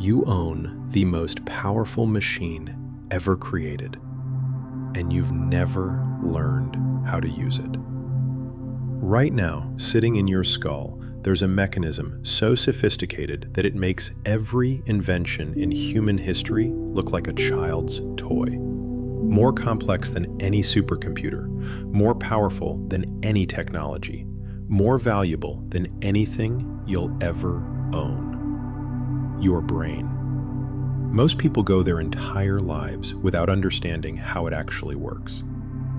You own the most powerful machine ever created, and you've never learned how to use it. Right now, sitting in your skull, there's a mechanism so sophisticated that it makes every invention in human history look like a child's toy. More complex than any supercomputer, more powerful than any technology, more valuable than anything you'll ever own. Your brain. Most people go their entire lives without understanding how it actually works.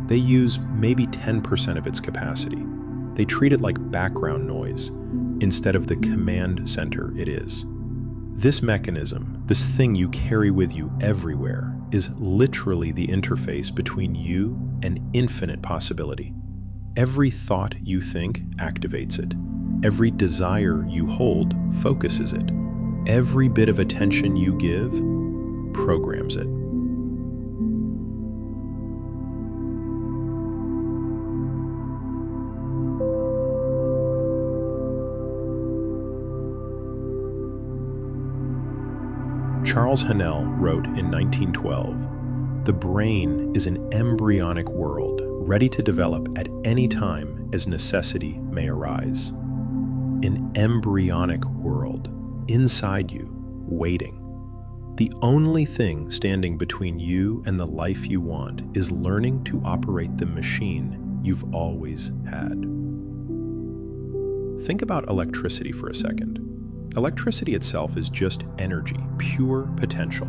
They use maybe 10% of its capacity. They treat it like background noise instead of the command center it is. This mechanism, this thing you carry with you everywhere, is literally the interface between you and infinite possibility. Every thought you think activates it. Every desire you hold focuses it. Every bit of attention you give programs it. Charles Haanel wrote in 1912, "The brain is an embryonic world ready to develop at any time as necessity may arise." An embryonic world inside you, waiting. The only thing standing between you and the life you want is learning to operate the machine you've always had. Think about electricity for a second. Electricity itself is just energy, pure potential.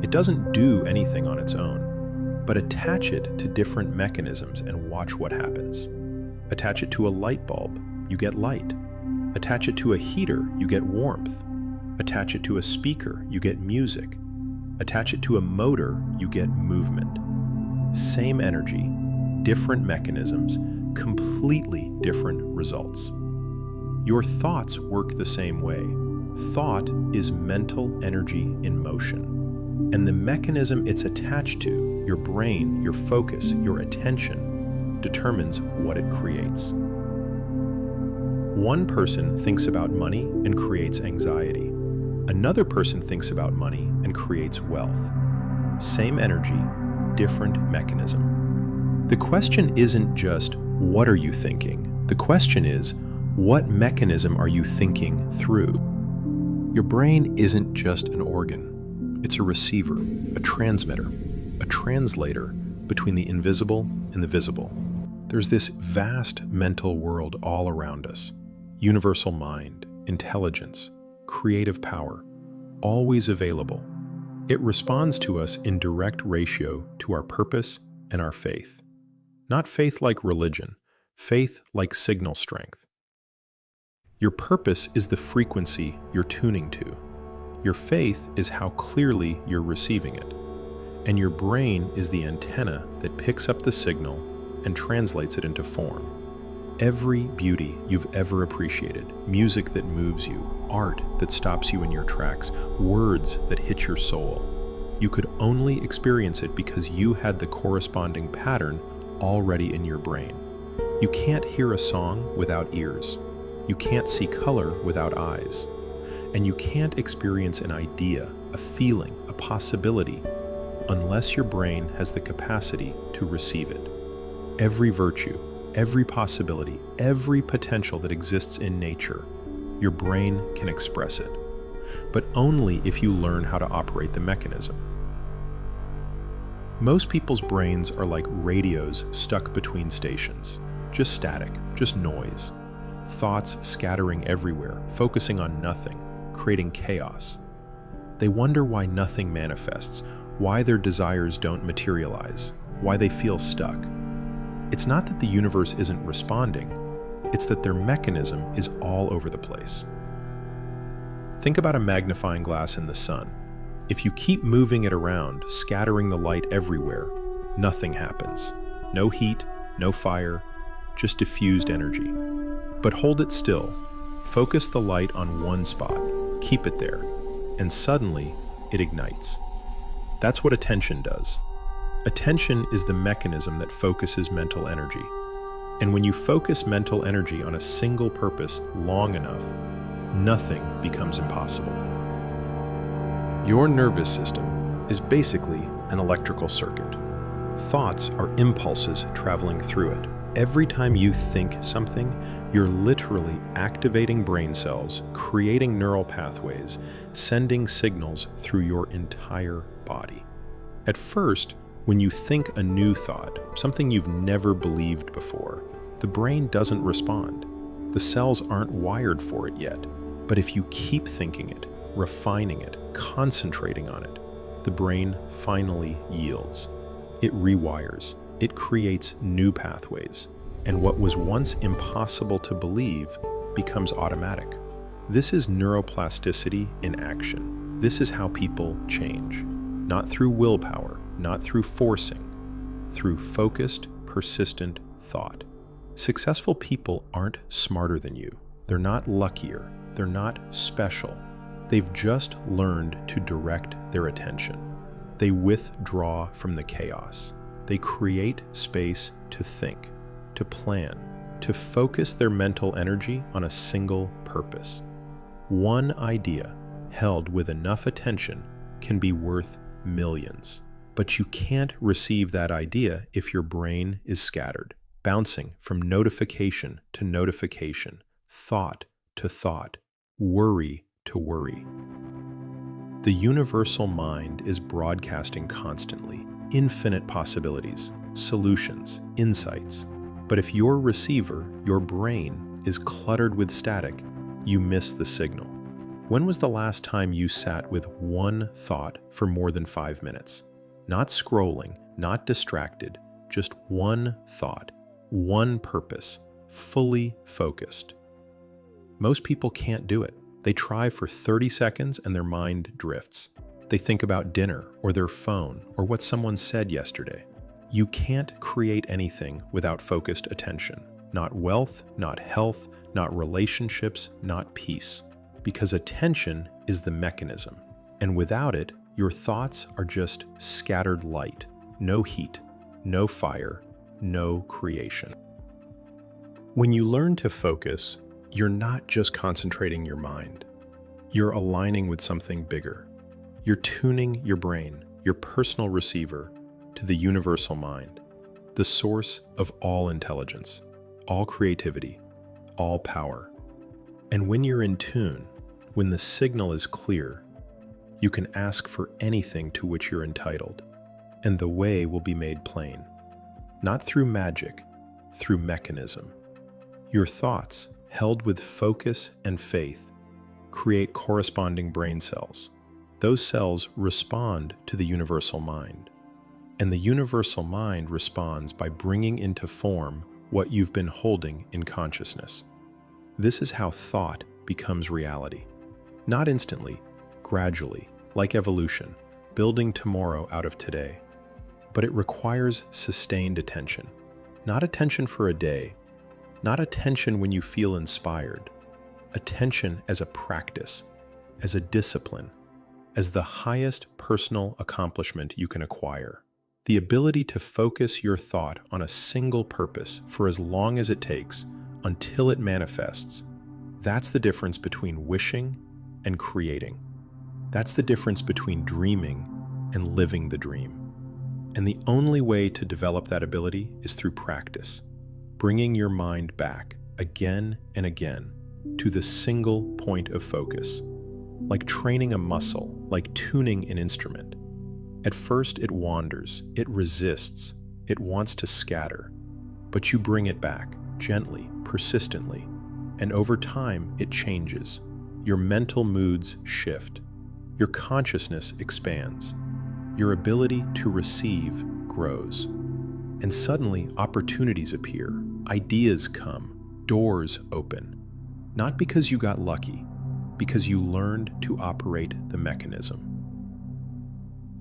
It doesn't do anything on its own, but attach it to different mechanisms and watch what happens. Attach it to a light bulb, you get light. Attach it to a heater, you get warmth. Attach it to a speaker, you get music. Attach it to a motor, you get movement. Same energy, different mechanisms, completely different results. Your thoughts work the same way. Thought is mental energy in motion. And the mechanism it's attached to, your brain, your focus, your attention, determines what it creates. One person thinks about money and creates anxiety. Another person thinks about money and creates wealth. Same energy, different mechanism. The question isn't just, what are you thinking? The question is, what mechanism are you thinking through? Your brain isn't just an organ. It's a receiver, a transmitter, a translator between the invisible and the visible. There's this vast mental world all around us. Universal mind, intelligence, creative power, always available. It responds to us in direct ratio to our purpose and our faith. Not faith like religion, faith like signal strength. Your purpose is the frequency you're tuning to. Your faith is how clearly you're receiving it. And your brain is the antenna that picks up the signal and translates it into form. Every beauty you've ever appreciated, music that moves you, art that stops you in your tracks, words that hit your soul, you could only experience it because you had the corresponding pattern already in your brain. You can't hear a song without ears. You can't see color without eyes. And you can't experience an idea, a feeling, a possibility, unless your brain has the capacity to receive it. Every virtue, every possibility, every potential that exists in nature, your brain can express it, but only if you learn how to operate the mechanism. Most people's brains are like radios stuck between stations, just static, just noise. Thoughts scattering everywhere, focusing on nothing, creating chaos. They wonder why nothing manifests, why their desires don't materialize, why they feel stuck. It's not that the universe isn't responding, it's that their mechanism is all over the place. Think about a magnifying glass in the sun. If you keep moving it around, scattering the light everywhere, nothing happens. No heat, no fire, just diffused energy. But hold it still. Focus the light on one spot, keep it there, and suddenly it ignites. That's what attention does. Attention is the mechanism that focuses mental energy. And when you focus mental energy on a single purpose long enough, nothing becomes impossible. Your nervous system is basically an electrical circuit. Thoughts are impulses traveling through it. Every time you think something, you're literally activating brain cells, creating neural pathways, sending signals through your entire body. At first, when you think a new thought, something you've never believed before, the brain doesn't respond. The cells aren't wired for it yet. But if you keep thinking it, refining it, concentrating on it, the brain finally yields. It rewires. It creates new pathways. And what was once impossible to believe becomes automatic. This is neuroplasticity in action. This is how people change. Not through willpower, not through forcing, through focused, persistent thought. Successful people aren't smarter than you. They're not luckier. They're not special. They've just learned to direct their attention. They withdraw from the chaos. They create space to think, to plan, to focus their mental energy on a single purpose. One idea held with enough attention can be worth millions. But you can't receive that idea if your brain is scattered, bouncing from notification to notification, thought to thought, worry to worry. The universal mind is broadcasting constantly, infinite possibilities, solutions, insights. But if your receiver, your brain, is cluttered with static, you miss the signal. When was the last time you sat with one thought for more than 5 minutes? Not scrolling, not distracted, just one thought, one purpose, fully focused. Most people can't do it. They try for 30 seconds and their mind drifts. They think about dinner or their phone or what someone said yesterday. You can't create anything without focused attention. Not wealth, not health, not relationships, not peace. Because attention is the mechanism. And without it, your thoughts are just scattered light. No heat, no fire, no creation. When you learn to focus, you're not just concentrating your mind. You're aligning with something bigger. You're tuning your brain, your personal receiver, to the universal mind, the source of all intelligence, all creativity, all power. And when you're in tune, when the signal is clear, you can ask for anything to which you're entitled, and the way will be made plain. Not through magic, through mechanism. Your thoughts, held with focus and faith, create corresponding brain cells. Those cells respond to the universal mind. And the universal mind responds by bringing into form what you've been holding in consciousness. This is how thought becomes reality. Not instantly, gradually, like evolution, building tomorrow out of today. But it requires sustained attention. Not attention for a day, not attention when you feel inspired. Attention as a practice, as a discipline, as the highest personal accomplishment you can acquire. The ability to focus your thought on a single purpose for as long as it takes until it manifests. That's the difference between wishing and creating. That's the difference between dreaming and living the dream. And the only way to develop that ability is through practice, bringing your mind back again and again to the single point of focus, like training a muscle, like tuning an instrument. At first it wanders, it resists, it wants to scatter, but you bring it back gently, persistently, and over time it changes. Your mental moods shift, your consciousness expands, your ability to receive grows, and suddenly opportunities appear, ideas come, doors open. Not because you got lucky, because you learned to operate the mechanism.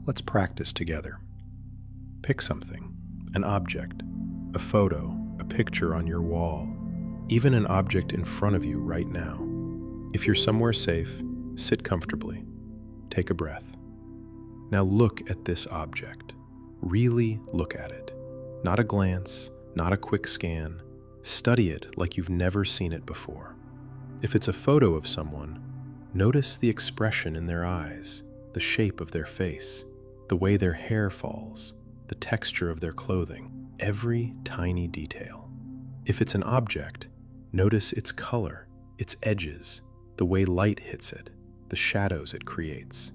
Let's practice together. Pick something, an object, a photo, a picture on your wall, even an object in front of you right now. If you're somewhere safe, sit comfortably. Take a breath. Now look at this object. Really look at it. Not a glance, not a quick scan. Study it like you've never seen it before. If it's a photo of someone, notice the expression in their eyes, the the shape of their face, the way their hair falls, the texture of their clothing, every tiny detail. If it's an object, notice its color, its edges, the way light hits it, the shadows it creates.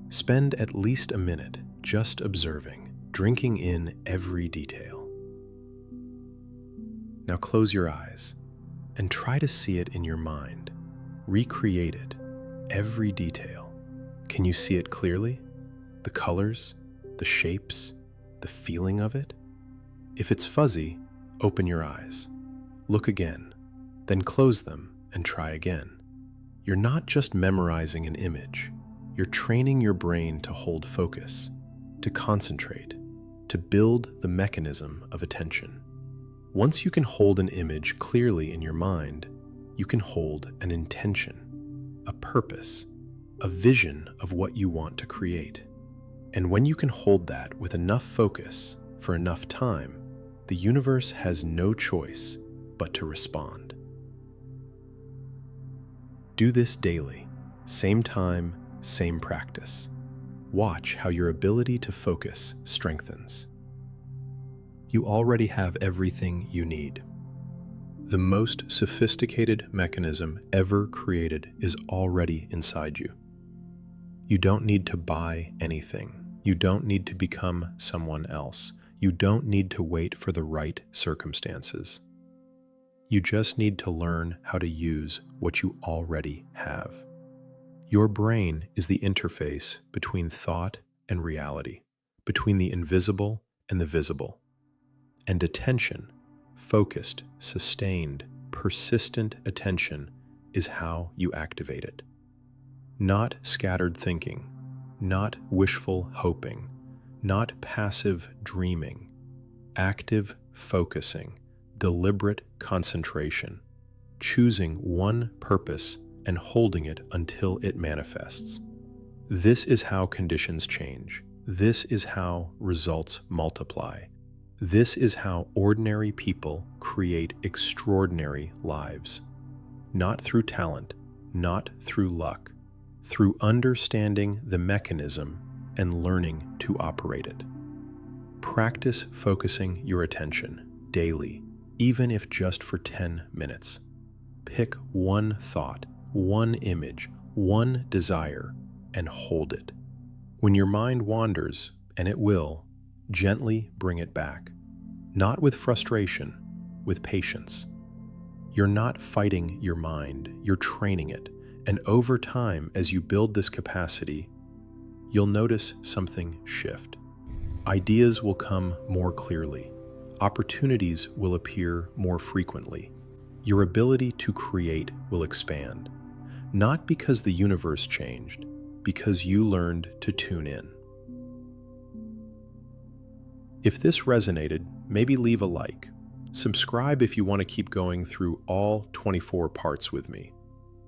Spend at least a minute just observing, drinking in every detail. Now close your eyes and try to see it in your mind. Recreate it, every detail. Can you see it clearly? The colors, the shapes, the feeling of it? If it's fuzzy, open your eyes. Look again, then close them and try again. You're not just memorizing an image, you're training your brain to hold focus, to concentrate, to build the mechanism of attention. Once you can hold an image clearly in your mind, you can hold an intention, a purpose, a vision of what you want to create. And when you can hold that with enough focus for enough time, the universe has no choice but to respond. Do this daily, same time, same practice. Watch how your ability to focus strengthens. You already have everything you need. The most sophisticated mechanism ever created is already inside you. You don't need to buy anything. You don't need to become someone else. You don't need to wait for the right circumstances. You just need to learn how to use what you already have. Your brain is the interface between thought and reality, between the invisible and the visible. And attention, focused, sustained, persistent attention is how you activate it. Not scattered thinking, not wishful hoping, not passive dreaming, active focusing, deliberate concentration, choosing one purpose and holding it until it manifests. This is how conditions change. This is how results multiply. This is how ordinary people create extraordinary lives. Not through talent, not through luck, through understanding the mechanism and learning to operate it. Practice focusing your attention daily, even if just for 10 minutes. Pick one thought, one image, one desire, and hold it. When your mind wanders, and it will, gently bring it back. Not with frustration, with patience. You're not fighting your mind, you're training it. And over time, as you build this capacity, you'll notice something shift. Ideas will come more clearly. Opportunities will appear more frequently. Your ability to create will expand. Not because the universe changed, because you learned to tune in. If this resonated, maybe leave a like. Subscribe if you want to keep going through all 24 parts with me.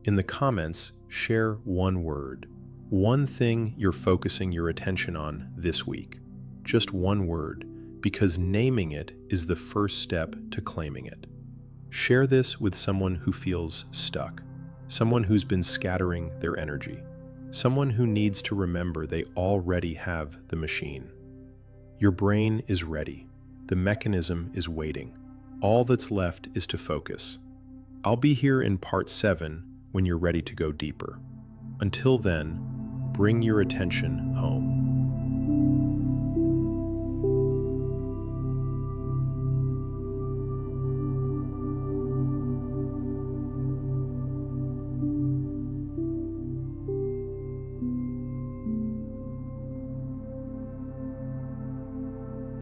In the comments, share one word, one thing you're focusing your attention on this week. Just one word, because naming it is the first step to claiming it. Share this with someone who feels stuck, someone who's been scattering their energy, someone who needs to remember they already have the machine. Your brain is ready. The mechanism is waiting. All that's left is to focus. I'll be here in part 7 when you're ready to go deeper. Until then, bring your attention home.